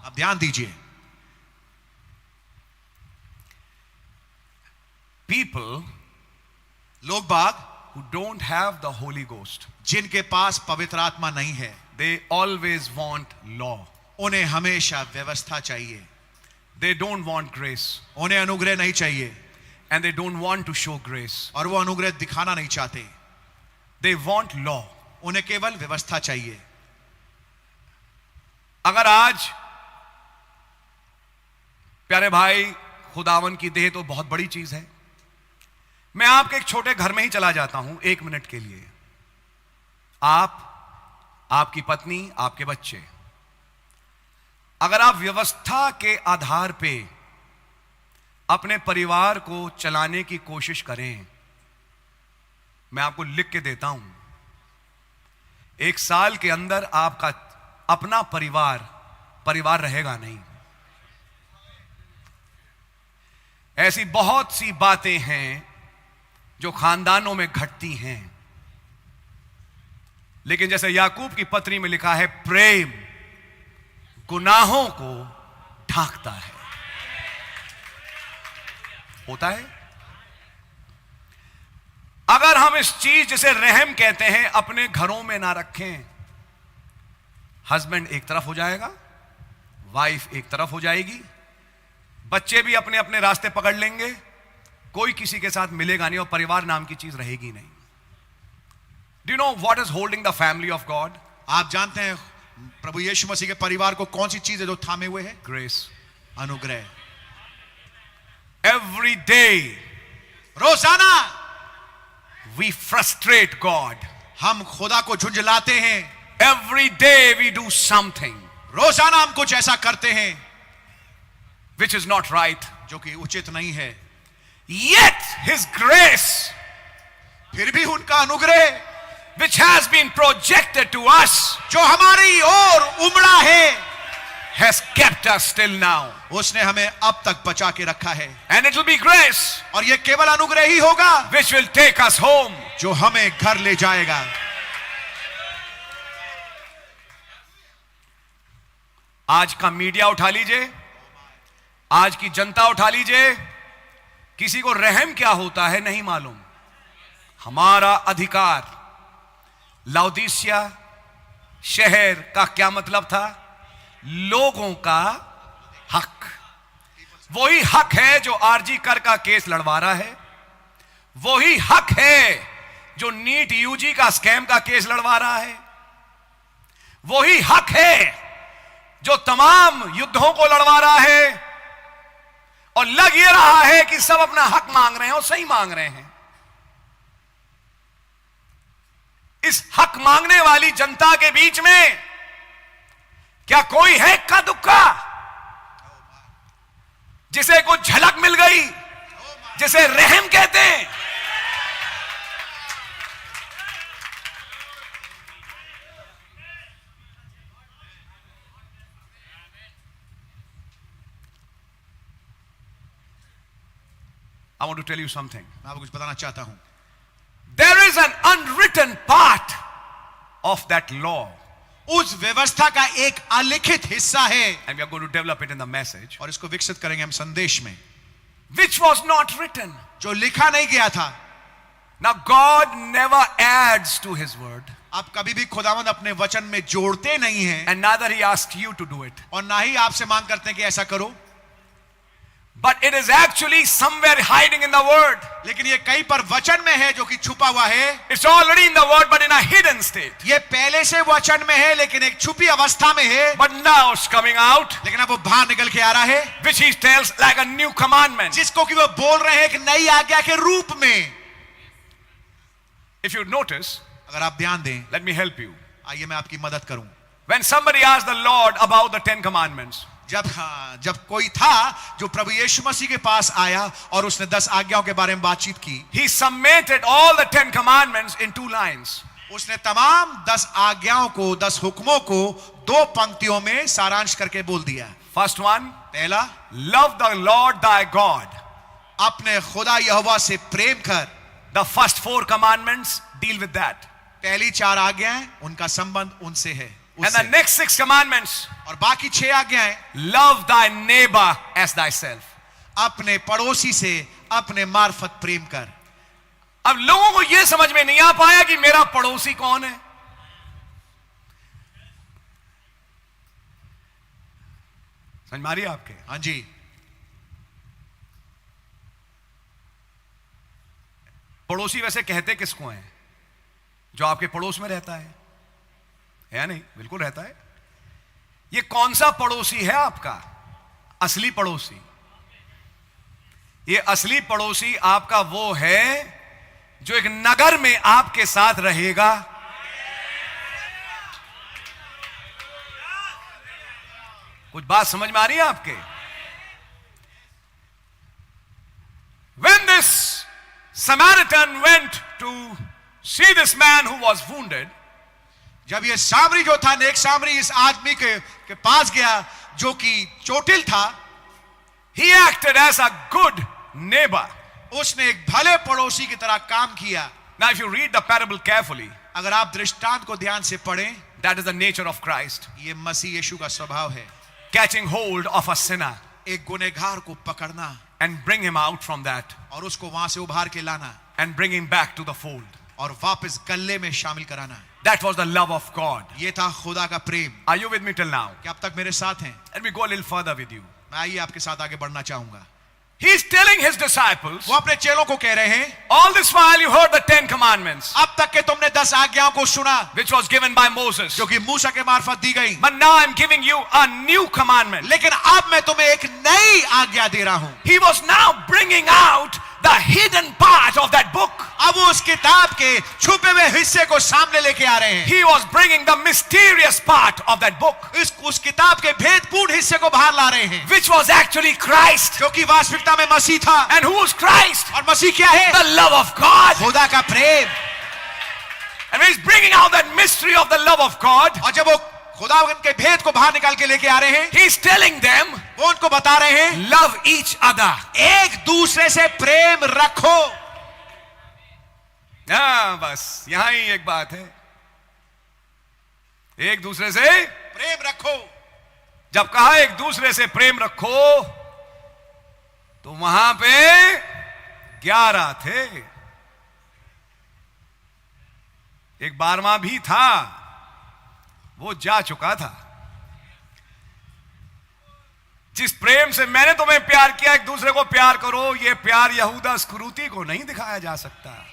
अब ध्यान दीजिए, people लोग बाग who don't have the Holy Ghost, जिनके पास पवित्र आत्मा नहीं है, they always want law. उन्हें हमेशा व्यवस्था चाहिए, They don't want grace, उन्हें अनुग्रह नहीं चाहिए, and they don't want to show grace. और वो अनुग्रह दिखाना नहीं चाहते, They want law. उन्हें केवल व्यवस्था चाहिए। अगर आज प्यारे भाई, खुदावन की देह तो बहुत बड़ी चीज है। मैं आपके एक छोटे घर में ही चला जाता हूं 1 मिनट के लिए। आप, आपकी पत्नी, आपके बच्चे, अगर आप व्यवस्था के आधार पे अपने परिवार को चलाने की कोशिश करें, मैं आपको लिख के देता हूं, 1 साल के अंदर आपका अपना परिवार रहेगा नहीं। ऐसी बहुत सी बातें हैं जो खानदानों में घटती हैं, लेकिन जैसे याकूब की पत्री में लिखा है, प्रेम गुनाहों को ढांकता है। होता है। अगर हम इस चीज जिसे रहम कहते हैं अपने घरों में ना रखें, हस्बैंड एक तरफ हो जाएगा, वाइफ एक तरफ हो जाएगी, बच्चे भी अपने अपने रास्ते पकड़ लेंगे, कोई किसी के साथ मिलेगा नहीं और परिवार नाम की चीज रहेगी नहीं। Do you know what is holding the family of God? आप जानते हैं प्रभु यीशु मसीह के परिवार को कौन सी चीज है जो थामे हुए है? ग्रेस। अनुग्रह। एवरी डे, रोजाना वी फ्रस्ट्रेट गॉड। हम खुदा को झुंझलाते हैं। Every day we do something, रोजाना हम कुछ ऐसा करते हैं विच इज नॉट राइट, जो कि उचित नहीं है। Yet His grace, फिर भी उनका अनुग्रह, which has been projected to us, जो हमारी ओर उमड़ा है, has kept us till now. उसने हमें अब तक बचा के रखा है। And it will be grace, और यह केवल अनुग्रह ही होगा which will take us home. जो हमें घर ले जाएगा। आज का मीडिया उठा लीजिए, आज की जनता उठा लीजिए, किसी को रहम क्या होता है नहीं मालूम। हमारा अधिकार, लाउदीसिया शहर का क्या मतलब था? लोगों का हक। वही हक है जो आरजी कर का केस लड़वा रहा है, वही हक है जो नीट यूजी का स्कैम का केस लड़वा रहा है, वही हक है जो तमाम युद्धों को लड़वा रहा है। और लग ये रहा है कि सब अपना हक मांग रहे हैं और सही मांग रहे हैं। इस हक मांगने वाली जनता के बीच में क्या कोई है इक्का दुक्का जिसे कुछ झलक मिल गई, जिसे रहम कहते हैं? I want to tell you something. मैं आपको कुछ बताना चाहता हूं। There is an unwritten part of that law. उस व्यवस्था का एक अलिखित हिस्सा है, And we are going to develop it in the message. और इसको विकसित करेंगे हम संदेश में, Which was not written. जो लिखा नहीं गया था। Now God never adds to His word. आप कभी भी खुदावंद अपने वचन में जोड़ते नहीं हैं, And neither He asked you to do it. और ना ही आपसे मांग करते हैं कि ऐसा करो। But it is actually somewhere hiding in the word. लेकिन ये कहीं पर वचन में है जो कि छुपा हुआ है। It's already in the word but in a hidden state. ये पहले से वचन में है लेकिन एक छुपी अवस्था में है। But now it's coming out. लेकिन अब वो बाहर निकल के आ रहा है, Which He tells like a new commandment. जिसको कि वो बोल रहे हैं एक नई आज्ञा के रूप में। If you notice, अगर आप ध्यान दें, let me help you. आइए मैं आपकी मदद करूं। When somebody asked the Lord about the 10 commandments, जब कोई था जो प्रभु यीशु मसीह के पास आया और उसने 10 आज्ञाओं के बारे में बातचीत की, He summated all the 10 commandments in 2 lines. उसने तमाम 10 आज्ञाओं को, 10 हुक्मों को 2 पंक्तियों में सारांश करके बोल दिया। First one, पहला, love the Lord thy God. अपने खुदा यहोवा से प्रेम कर। The first 4 commandments deal with that. पहली 4 आज्ञाएं उनका संबंध उनसे है। And the उससे। next 6 commandments, और बाकी 6 आज्ञाएं, love thy neighbor as thyself. अपने पड़ोसी से अपने मार्फत प्रेम कर। अब लोगों को यह समझ में नहीं आ पाया कि मेरा पड़ोसी कौन है। समझ मारी आपके? हाँ जी। पड़ोसी वैसे कहते किसको हैं? जो आपके पड़ोस में रहता है या नहीं? बिल्कुल रहता है। ये कौन सा पड़ोसी है आपका? असली पड़ोसी। ये असली पड़ोसी आपका वो है जो एक नगर में आपके साथ रहेगा, कुछ बात समझ में आ रही है आपके? When this Samaritan went to see this man who was wounded, जब ये सामरी जो था, नेक सामरी इस आदमी के पास गया जो कि चोटिल था, he acted as a good neighbor. उसने एक भले पड़ोसी की तरह काम किया। Now if you read the parable carefully, अगर आप दृष्टांत को ध्यान से पढ़ें, that is the nature of Christ, ये मसीह यीशु का स्वभाव है। catching hold of a sinner एक गुनहगार को पकड़ना and bring him out from that और उसको वहां से उभार के लाना and bring him back to the fold. और वापस गले में शामिल कराना। That was the love of God. ये था खुदा का प्रेम। Are you with me till now? क्या अब तक मेरे साथ हैं? Let me go a little further with you. मैं आइए आपके साथ आगे बढ़ना चाहूंगा। He's telling his disciples, वो अपने चेलों को कह रहे हैं, all this while you heard the 10 commandments, अब तक के तुमने 10 आज्ञाओं को सुना which was given by Moses. जो कि मूसा के मार्फत दी गई, But now I'm giving you a new commandment. लेकिन अब मैं तुम्हें एक नई आज्ञा दे रहा हूं। He was now bringing out the hidden part of that book. अब वो उस किताब के छुपे हुए हिस्से को सामने लेके आ रहे हैं। He was bringing the mysterious part of that book, उस किताब के भेदपूर्ण हिस्से को बाहर ला रहे हैं, which was actually Christ. जो कि वास्तविकता में मसीह था। And who was Christ? और मसीह क्या है? The love of God. खुदा का प्रेम। And when he's bringing out that mystery of the love of God, और जब वो खुदा के भेद को बाहर निकाल के लेके आ रहे हैं, he's telling them, वो उनको बता रहे हैं, love each other. एक दूसरे से प्रेम रखो। हाँ, बस यहां ही एक बात है, एक दूसरे से प्रेम रखो। जब कहा एक दूसरे से प्रेम रखो, तो वहां पे 11 थे, एक 12वां भी था, वो जा चुका था। जिस प्रेम से मैंने तुम्हें प्यार किया, एक दूसरे को प्यार करो, यह प्यार यहूदा इस्करियोती को नहीं दिखाया जा सकता।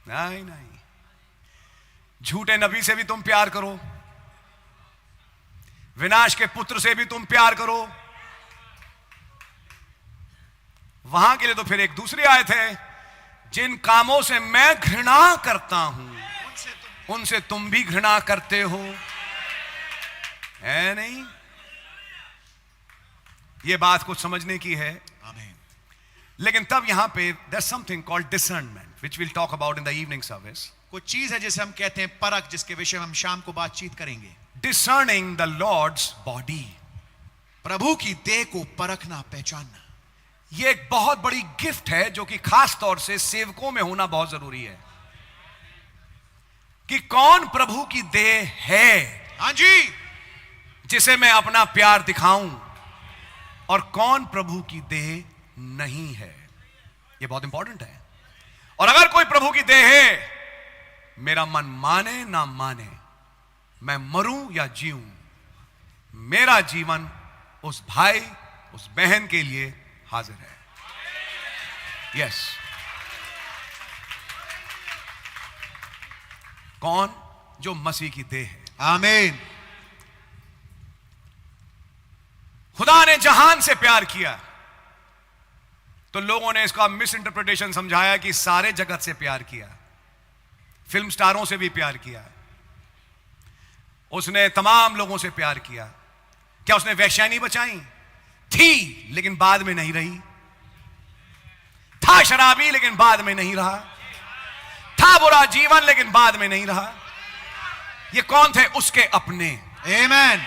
नहीं नहीं, झूठे नबी से भी तुम प्यार करो, विनाश के पुत्र से भी तुम प्यार करो। वहां के लिए तो फिर एक दूसरी आयत है, जिन कामों से मैं घृणा करता हूं उनसे तुम भी घृणा करते हो, है नहीं? ये बात कुछ समझने की है। आमीन। लेकिन तब यहां पे there's something called discernment which we'll talk about in the evening service. कुछ चीज है जिसे हम कहते हैं परख, जिसके विषय में हम शाम को बातचीत करेंगे। Discerning the Lord's body. प्रभु की देह को परखना, पहचानना, ये एक बहुत बड़ी गिफ्ट है जो कि खास तौर से सेवकों में होना बहुत जरूरी है, कि कौन प्रभु की देह है, हाँ जी, जिसे मैं अपना प्यार दिखाऊं, और कौन प्रभु की देह नहीं है। यह बहुत इंपॉर्टेंट है। और अगर कोई प्रभु की देह है, मेरा मन माने ना माने, मैं मरूं या जीऊं, मेरा जीवन उस भाई उस बहन के लिए हाजिर है। यस, कौन? जो मसीह की देह है। आमीन। खुदा ने जहान से प्यार किया, तो लोगों ने इसका मिस इंटरप्रिटेशन समझाया कि सारे जगत से प्यार किया, फिल्म स्टारों से भी प्यार किया, उसने तमाम लोगों से प्यार किया। क्या उसने वेश्या नहीं बचाई? थी, लेकिन बाद में नहीं रही। था शराबी, लेकिन बाद में नहीं रहा। था बुरा जीवन, लेकिन बाद में नहीं रहा। ये कौन थे? उसके अपने। आमीन।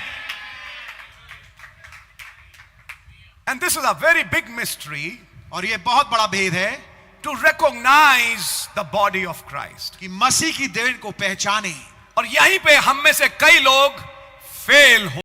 And this is a very big mystery, और ये बहुत बड़ा भेद है, to recognize the body of Christ. कि मसीह की देह को पहचाने। और यहीं पे हम में से कई लोग फेल हो